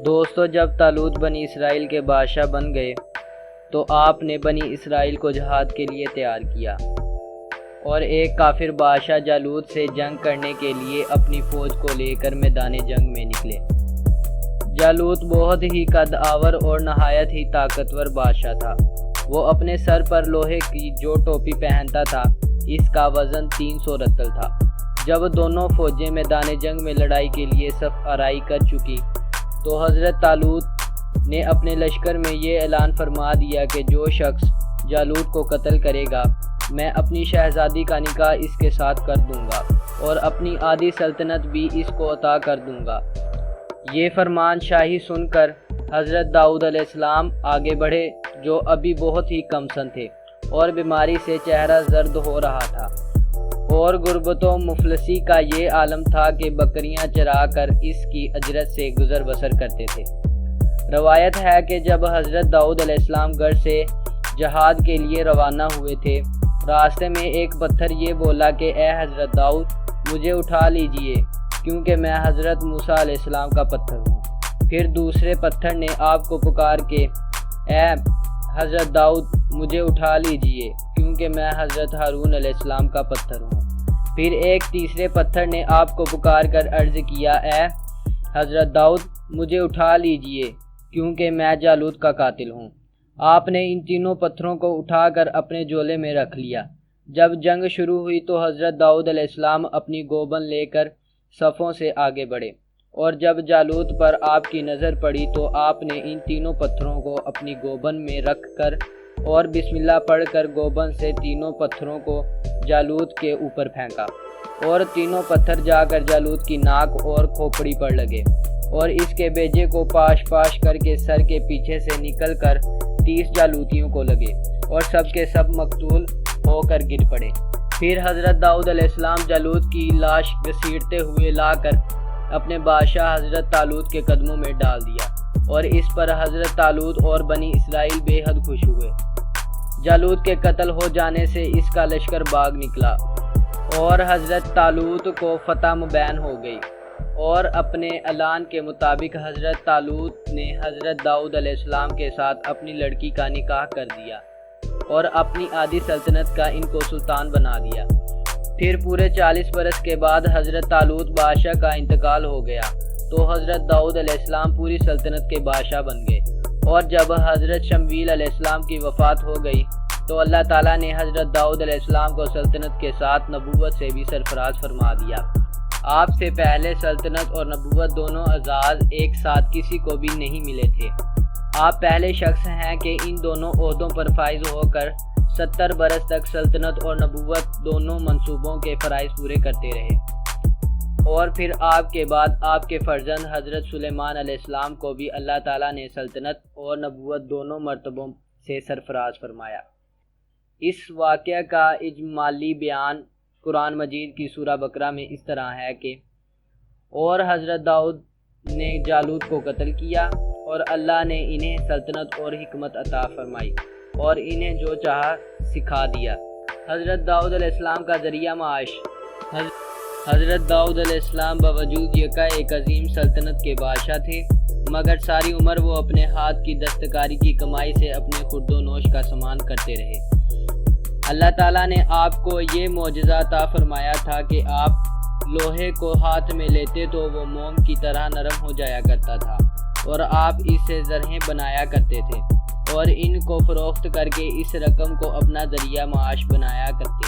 دوستو، جب طالوت بنی اسرائیل کے بادشاہ بن گئے تو آپ نے بنی اسرائیل کو جہاد کے لیے تیار کیا اور ایک کافر بادشاہ جالوت سے جنگ کرنے کے لیے اپنی فوج کو لے کر میدان جنگ میں نکلے۔ جالوت بہت ہی قد آور اور نہایت ہی طاقتور بادشاہ تھا۔ وہ اپنے سر پر لوہے کی جو ٹوپی پہنتا تھا اس کا وزن 300 رطل تھا۔ جب دونوں فوجیں میدان جنگ میں لڑائی کے لیے صف آرائی کر چکی تو حضرت طالوت نے اپنے لشکر میں یہ اعلان فرما دیا کہ جو شخص جالوت کو قتل کرے گا میں اپنی شہزادی کا نکاح اس کے ساتھ کر دوں گا اور اپنی آدھی سلطنت بھی اس کو عطا کر دوں گا۔ یہ فرمان شاہی سن کر حضرت داؤد علیہ السلام آگے بڑھے، جو ابھی بہت ہی کم سن تھے اور بیماری سے چہرہ زرد ہو رہا تھا، اور غربت و مفلسی کا یہ عالم تھا کہ بکریاں چرا کر اس کی اجرت سے گزر بسر کرتے تھے۔ روایت ہے کہ جب حضرت داؤد علیہ السلام گھر سے جہاد کے لیے روانہ ہوئے تھے، راستے میں ایک پتھر یہ بولا کہ اے حضرت داؤد، مجھے اٹھا لیجئے کیونکہ میں حضرت موسیٰ علیہ السلام کا پتھر ہوں۔ پھر دوسرے پتھر نے آپ کو پکار کے اے حضرت داؤد، مجھے اٹھا لیجئے کیونکہ میں حضرت ہارون علیہ السلام کا پتھر ہوں۔ پھر ایک تیسرے پتھر نے آپ کو پکار کر عرض کیا اے حضرت داؤد، مجھے اٹھا لیجئے کیونکہ میں جالوت کا قاتل ہوں۔ آپ نے ان تینوں پتھروں کو اٹھا کر اپنے جولے میں رکھ لیا۔ جب جنگ شروع ہوئی تو حضرت داؤد علیہ السلام اپنی گوبن لے کر صفوں سے آگے بڑھے، اور جب جالوت پر آپ کی نظر پڑی تو آپ نے ان تینوں پتھروں کو اپنی گوبن میں رکھ کر اور بسم اللہ پڑھ کر گوبن سے تینوں پتھروں کو جالوت کے اوپر پھینکا، اور تینوں پتھر جا کر جالوت کی ناک اور کھوپڑی پر لگے اور اس کے بیجے کو پاش پاش کر کے سر کے پیچھے سے نکل کر 30 جالوتیوں کو لگے اور سب کے سب مقتول ہو کر گر پڑے۔ پھر حضرت داؤد علیہ السلام جالوت کی لاش گھسیٹتے ہوئے لا کر اپنے بادشاہ حضرت طالوت کے قدموں میں ڈال دیا، اور اس پر حضرت طالوت اور بنی اسرائیل بے حد خوش ہوئے۔ جالوت کے قتل ہو جانے سے اس کا لشکر بھاگ نکلا اور حضرت طالوت کو فتح مبین ہو گئی، اور اپنے اعلان کے مطابق حضرت طالوت نے حضرت داؤد علیہ السلام کے ساتھ اپنی لڑکی کا نکاح کر دیا اور اپنی آدھی سلطنت کا ان کو سلطان بنا دیا۔ پھر پورے 40 برس کے بعد حضرت طالوت بادشاہ کا انتقال ہو گیا تو حضرت داؤد علیہ السلام پوری سلطنت کے بادشاہ بن گئے، اور جب حضرت شمویل علیہ السلام کی وفات ہو گئی تو اللہ تعالیٰ نے حضرت داؤد علیہ السلام کو سلطنت کے ساتھ نبوت سے بھی سرفراز فرما دیا۔ آپ سے پہلے سلطنت اور نبوت دونوں اعزاز ایک ساتھ کسی کو بھی نہیں ملے تھے۔ آپ پہلے شخص ہیں کہ ان دونوں عہدوں پر فائز ہو کر 70 برس تک سلطنت اور نبوت دونوں منصوبوں کے فرائض پورے کرتے رہے، اور پھر آپ کے بعد آپ کے فرزند حضرت سلیمان علیہ السلام کو بھی اللہ تعالیٰ نے سلطنت اور نبوت دونوں مرتبوں سے سرفراز فرمایا۔ اس واقعہ کا اجمالی بیان قرآن مجید کی سورہ بقرہ میں اس طرح ہے کہ اور حضرت داؤد نے جالوت کو قتل کیا اور اللہ نے انہیں سلطنت اور حکمت عطا فرمائی اور انہیں جو چاہا سکھا دیا۔ حضرت داؤد علیہ السلام کا ذریعہ معاش۔ حضرت داؤد علیہ السلام باوجود ایک عظیم سلطنت کے بادشاہ تھے، مگر ساری عمر وہ اپنے ہاتھ کی دستکاری کی کمائی سے اپنے خورد و نوش کا سامان کرتے رہے۔ اللہ تعالیٰ نے آپ کو یہ معجزہ عطا فرمایا تھا کہ آپ لوہے کو ہاتھ میں لیتے تو وہ موم کی طرح نرم ہو جایا کرتا تھا، اور آپ اس سے زرہیں بنایا کرتے تھے اور ان کو فروخت کر کے اس رقم کو اپنا ذریعہ معاش بنایا کرتے